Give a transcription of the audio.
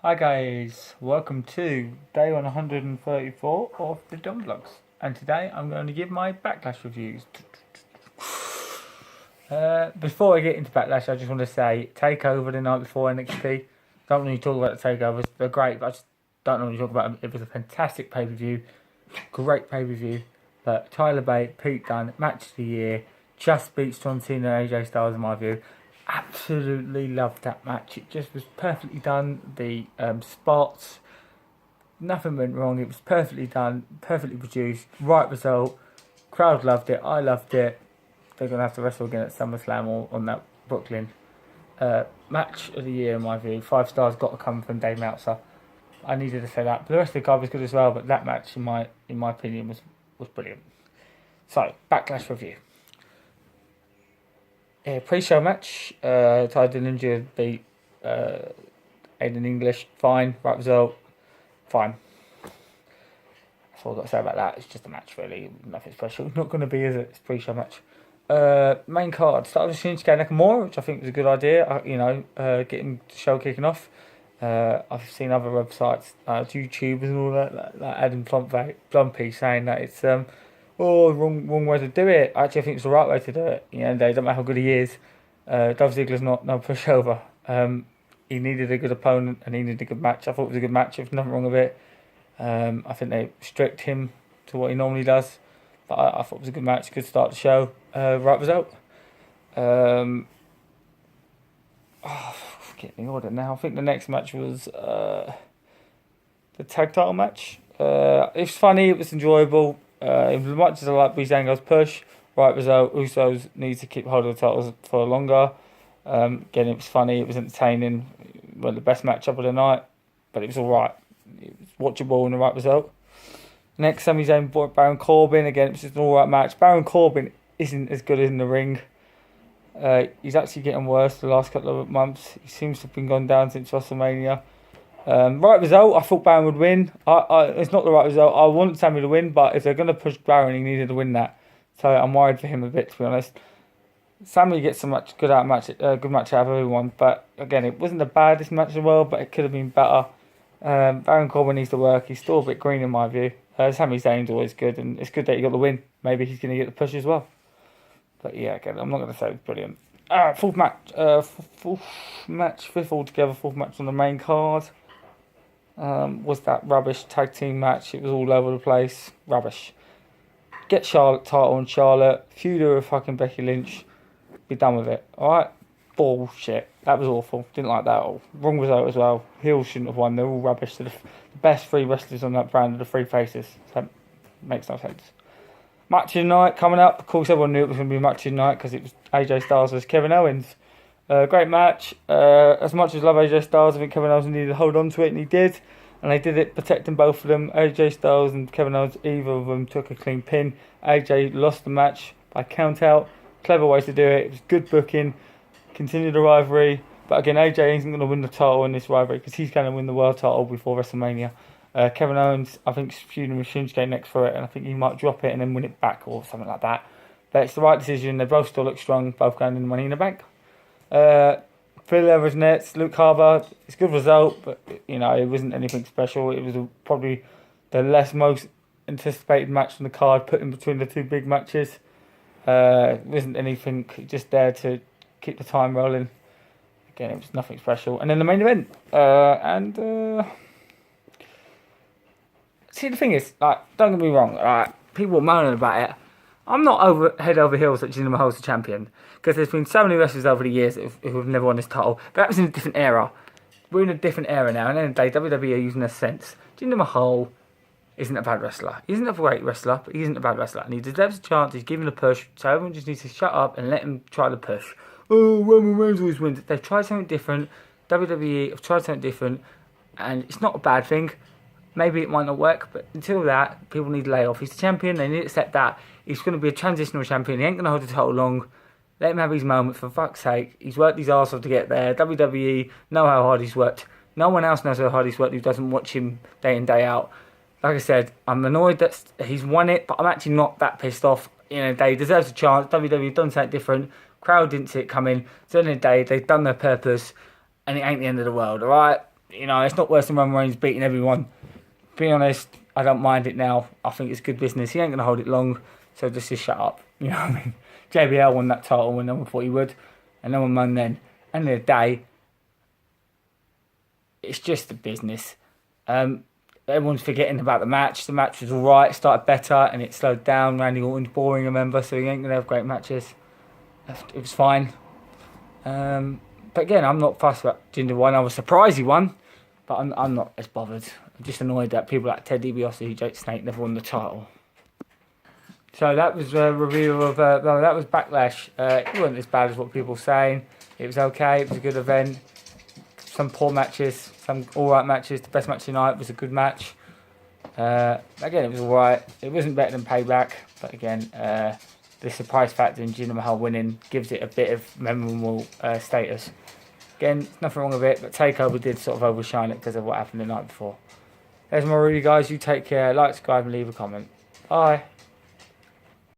Hi guys, welcome to day 134 of the Dumb Vlogs, and today I'm going to give my Backlash reviews. Before I get into Backlash, I just want to say Takeover the night before NXT. Don't really talk about the takeovers; they're great, but I just don't really talk about them. It was a fantastic pay-per-view, great pay-per-view. But Tyler Bate, Pete Dunne, match of the year, just beats John Cena and AJ Styles in my view. Absolutely loved that match. It just was perfectly done. The spots, nothing went wrong. It was perfectly done, perfectly produced, right result. Crowd loved it. I loved it. They're gonna have to wrestle again at SummerSlam or on that Brooklyn match of the year in my view. 5 stars got to come from Dave Meltzer. I needed to say that. But the rest of the card was good as well. But that match, in my opinion, was brilliant. So Backlash review. Pre-show match, Ty Dillinger beat Aiden English, fine, right result, fine. That's all I've got to say about that. It's just a match really, nothing special. Not going to be, is it? It's a pre-show match. Main card, started with Shinsuke Nakamura, which I think was a good idea, getting the show kicking off. I've seen other websites, YouTubers and all that, like Adam Plumpy saying that it's wrong way to do it. Actually, I think it's the right way to do it. You know, they don't matter how good he is. Dolph Ziggler's not no pushover. He needed a good opponent and he needed a good match. I thought it was a good match. There's nothing wrong with it. I think they restrict him to what he normally does. But I thought it was a good match. Good start to the show. Right result. Get the order now. I think the next match was the tag title match. It was funny. It was enjoyable. As much as I like Breezango's push, right result, Usos need to keep hold of the titles for longer. Again, it was funny, it was entertaining. Well, the best matchup of the night, but it was alright. It was watchable and the right result. Next, Sami Zayn brought Baron Corbin. Again, it was just an alright match. Baron Corbin isn't as good in the ring. He's actually getting worse the last couple of months. He seems to have been gone down since WrestleMania. Right result, I thought Baron would win. It's not the right result. I want Sammy to win, but if they're going to push Baron, he needed to win that. So I'm worried for him a bit, to be honest. Sammy gets a good match out of everyone, but again, it wasn't the baddest match in the world, but it could have been better. Baron Corbin needs to work. He's still a bit green in my view. Sami Zayn's always good, and it's good that he got the win. Maybe he's going to get the push as well. But yeah, again, I'm not going to say it was brilliant. Fourth match, fifth altogether, fourth match on the main card. Was that rubbish tag team match? It was all over the place. Rubbish. Get Charlotte title on Charlotte. Feud her with fucking Becky Lynch. Be done with it. Alright? Bullshit. That was awful. Didn't like that at all. Wrong result as well. Heels shouldn't have won. They're all rubbish. They're the best 3 wrestlers on that brand are the 3 faces. So makes no sense. Match of the night coming up. Of course, everyone knew it was going to be match of the night because it was AJ Styles versus Kevin Owens. Great match. As much as I love AJ Styles, I think Kevin Owens needed to hold on to it, and he did. And they did it, protecting both of them. AJ Styles and Kevin Owens, either of them took a clean pin. AJ lost the match by count out. Clever way to do it. It was good booking. Continued the rivalry. But again, AJ isn't going to win the title in this rivalry because he's going to win the world title before WrestleMania. Kevin Owens, I think, is feuding with Shinsuke next for it, and I think he might drop it and then win it back or something like that. But it's the right decision. They both still look strong, both going in the Money in the Bank. Phil Evers Nets, Luke Harbour, it's a good result, but you know, it wasn't anything special. It was probably the most anticipated match on the card, put in between the 2 big matches. It wasn't anything, just there to keep the time rolling. Again, it was nothing special. And then the main event. See, the thing is, like, don't get me wrong, like, people are moaning about it. I'm not head over heels that Jinder Mahal's the champion, because there's been so many wrestlers over the years who have never won this title. But that was in a different era. We're in a different era now, and then the day WWE are using a sense. Jinder Mahal isn't a bad wrestler. He isn't a great wrestler, but he isn't a bad wrestler, and he deserves a chance. He's given a push, so everyone just needs to shut up and let him try the push. Oh, Roman Reigns always wins. They've tried something different. WWE have tried something different, and it's not a bad thing. Maybe it might not work, but until that, people need to lay off. He's the champion, they need to accept that. He's going to be a transitional champion. He ain't going to hold the title long. Let him have his moment, for fuck's sake. He's worked his arse off to get there. WWE know how hard he's worked. No one else knows how hard he's worked who doesn't watch him day in, day out. Like I said, I'm annoyed that he's won it, but I'm actually not that pissed off. You know, they deserve a chance. WWE done something different. Crowd didn't see it coming. So at the end of the day, they've done their purpose, and it ain't the end of the world, alright? You know, it's not worse than Roman Reigns beating everyone. Be honest, I don't mind it now. I think it's good business. He ain't going to hold it long, so just shut up. You know what I mean? JBL won that title when no one thought he would, and no one won then. End of the day, it's just a business. Everyone's forgetting about the match. The match was alright, started better, and it slowed down. Randy Orton's boring, remember, so he ain't going to have great matches. It was fine. But again, I'm not fussed about Jinder won. I was surprised he won, but I'm not as bothered. I'm just annoyed that people like Ted DiBiase, Jake Snake, never won the title. So that was a review of that was Backlash. It wasn't as bad as what people were saying. It was okay. It was a good event. Some poor matches, some alright matches. The best match tonight was a good match. Again, it was alright. It wasn't better than Payback, but again, the surprise factor in Jinder Mahal winning gives it a bit of memorable status. Again, nothing wrong with it, but TakeOver did sort of overshine it because of what happened the night before. There's my review, guys. You take care. Like, subscribe, and leave a comment. Bye.